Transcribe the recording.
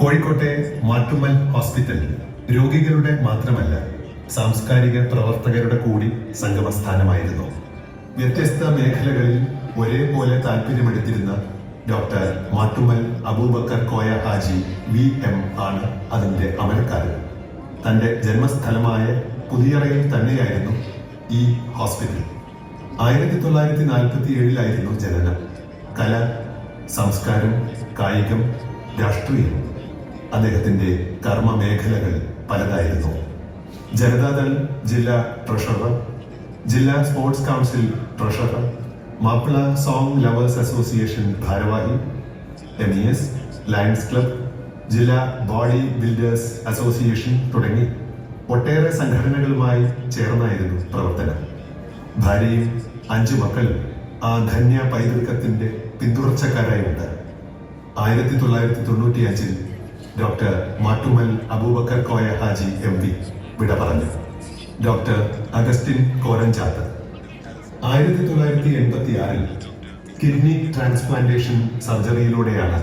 കോഴിക്കോട്ടെ മാട്ടുമ്മൽ ഹോസ്പിറ്റൽ രോഗികളുടെ മാത്രമല്ല സാംസ്കാരിക പ്രവർത്തകരുടെ കൂടി സംഗമസ്ഥാനമായിരുന്നു. വ്യത്യസ്ത മേഖലകളിൽ ഒരേപോലെ താല്പര്യമെടുത്തിരുന്ന ഡോക്ടർ മാട്ടുമ്മൽ അബൂബക്കർ കോയ ഹാജി VM ആണ് അതിന്റെ അമരക്കാരൻ. തന്റെ ജന്മസ്ഥലമായ പുതിയറയിൽ തന്നെയായിരുന്നു ഈ ഹോസ്പിറ്റൽ. 1947 ജനനം. കല, സംസ്കാരം, കായികം, രാഷ്ട്രീയം അദ്ദേഹത്തിന്റെ കർമ്മ മേഖലകൾ പലതായിരുന്നു. ജനതാദൾ ജില്ലാ ട്രഷറർ, ജില്ലാ sports council treasurer, Mappila song lovers association ഭാരവാഹി, MES, ലയൺസ് ക്ലബ്, ജില്ലാ ബോഡി ബിൽഡേഴ്സ് അസോസിയേഷൻ തുടങ്ങി ഒട്ടേറെ സംഘടനകളുമായി ചേർന്നായിരുന്നു പ്രവർത്തനം. ഭാര്യയും 5 മക്കളും ആ ധന്യ പൈതൃകത്തിന്റെ പിന്തുടർച്ചക്കാരായുണ്ട്. 1995 ഡോക്ടർ മാട്ടുമ്മൽ അബൂബക്കർ കോയ ഹാജി MV വിട പറഞ്ഞു. Doctor Augustine Koranchath 1986 kidney transplantation സർജറിയിലൂടെയാണ്